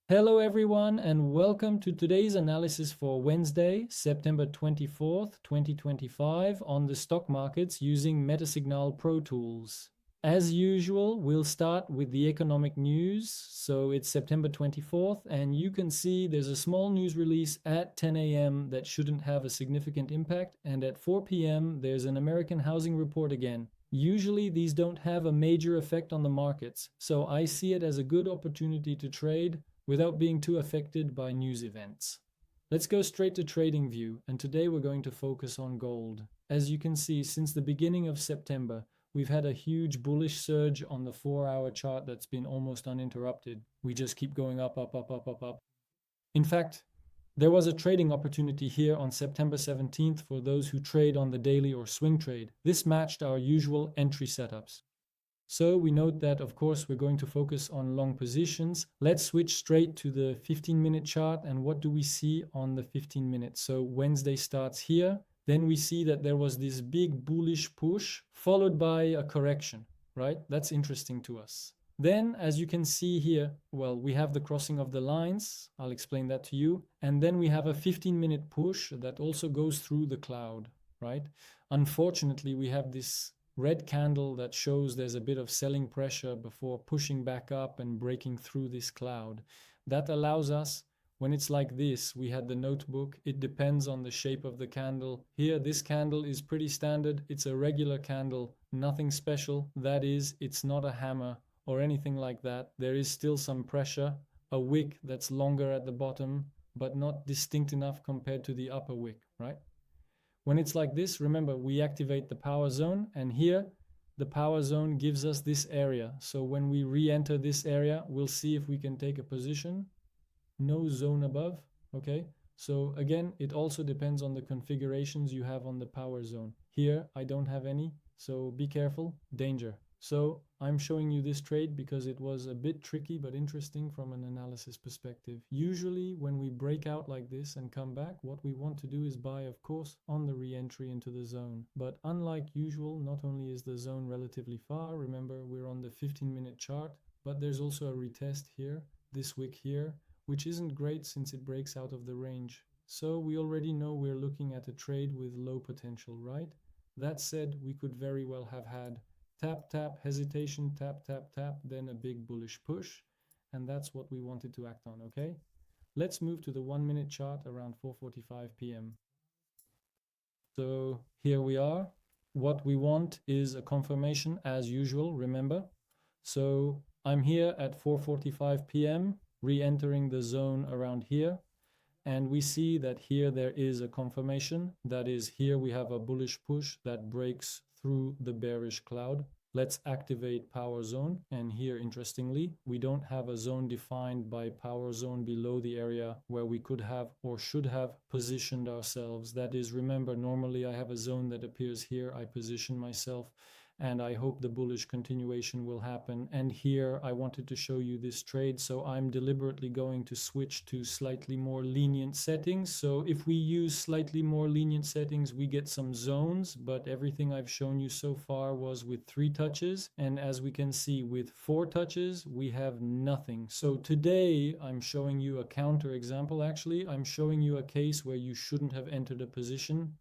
Hello everyone and welcome to today's analysis for Wednesday, September 24th, 2025 on the stock markets using MetaSignalsPro tools. As usual, we'll start with the economic news. So it's September 24th and you can see there's a small news release at 10 a.m. that shouldn't have a significant impact, and at 4 p.m. there's an American housing report again. Usually these don't have a major effect on the markets, so I see it as a good opportunity to trade without being too affected by news events. Let's go straight to TradingView, and today we're going to focus on gold. As you can see, since the beginning of September, we've had a huge bullish surge on the 4-hour chart that's been almost uninterrupted. We just keep going up, up, up, up, up, up. In fact, there was a trading opportunity here on September 17th for those who trade on the daily or swing trade. This matched our usual entry setups. So we note that, of course, we're going to focus on long positions. Let's switch straight to the 15-minute chart. And what do we see on the 15 minutes? So Wednesday starts here. Then we see that there was this big bullish push followed by a correction, right? That's interesting to us. Then, as you can see here, well, we have the crossing of the lines. I'll explain that to you. And then we have a 15-minute push that also goes through the cloud, right? Unfortunately, we have this red candle that shows there's a bit of selling pressure before pushing back up and breaking through this cloud. That allows us, when it's like this, we had the notebook, it depends on the shape of the candle. Here, this candle is pretty standard. It's a regular candle, nothing special. That is, it's not a hammer or anything like that. There is still some pressure, a wick that's longer at the bottom, but not distinct enough compared to the upper wick, right? When it's like this, remember, we activate the power zone, and here the power zone gives us this area. So when we re-enter this area, we'll see if we can take a position. No zone above, okay? So again, it also depends on the configurations you have on the power zone. Here, I don't have any, so be careful, danger. So I'm showing you this trade because it was a bit tricky but interesting from an analysis perspective. Usually when we break out like this and come back, what we want to do is buy, of course, on the re-entry into the zone. But unlike usual, not only is the zone relatively far, remember we're on the 15-minute chart, but there's also a retest here, this wick here, which isn't great since it breaks out of the range. So we already know we're looking at a trade with low potential, right? That said, we could very well have had tap, tap, hesitation, tap, tap, tap, then a big bullish push. And that's what we wanted to act on, okay? Let's move to the 1-minute chart around 4:45 p.m. So here we are. What we want is a confirmation as usual, remember? So I'm here at 4:45 p.m., re-entering the zone around here. And we see that here there is a confirmation. That is, here we have a bullish push that breaks through the bearish cloud. Let's activate power zone. And here, interestingly, we don't have a zone defined by power zone below the area where we could have or should have positioned ourselves. That is, remember, normally I have a zone that appears here. I position myself, and I hope the bullish continuation will happen. And here I wanted to show you this trade, so I'm deliberately going to switch to slightly more lenient settings. So if we use slightly more lenient settings, we get some zones, but everything I've shown you so far was with 3 touches. And as we can see, with 4 touches, we have nothing. So today I'm showing you a counter example. Actually, I'm showing you a case where you shouldn't have entered a position.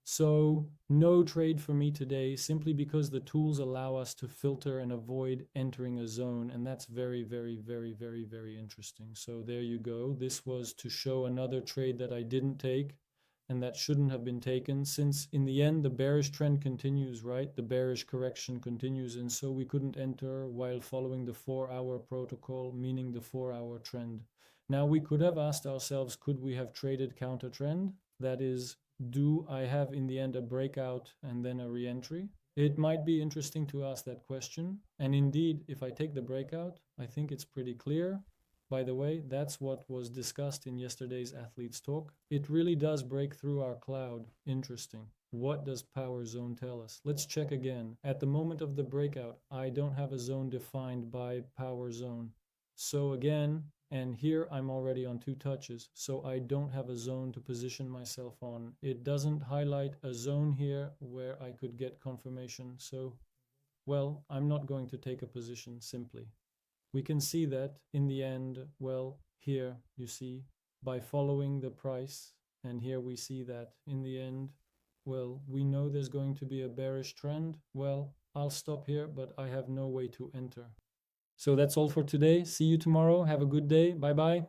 So no trade for me today, simply because the tools allow us to filter and avoid entering a zone. And that's very, very, very, very, very interesting. So there you go. This was to show another trade that I didn't take and that shouldn't have been taken, since in the end, the bearish trend continues, right? The bearish correction continues. And so we couldn't enter while following the 4-hour protocol, meaning the 4-hour trend. Now we could have asked ourselves, could we have traded counter trend? That is, do I have in the end a breakout and then a re-entry? It might be interesting to ask that question. And indeed, if I take the breakout, I think it's pretty clear. By the way, that's what was discussed in yesterday's athletes talk. It really does break through our cloud. Interesting. What does power zone tell us? Let's check again. At the moment of the breakout, I don't have a zone defined by power zone. So again, and here I'm already on 2 touches, so I don't have a zone to position myself on. It doesn't highlight a zone here where I could get confirmation. So, well, I'm not going to take a position simply. We can see that in the end, well, here, you see, by following the price. And here we see that in the end, well, we know there's going to be a bearish trend. Well, I'll stop here, but I have no way to enter. So that's all for today. See you tomorrow. Have a good day. Bye bye.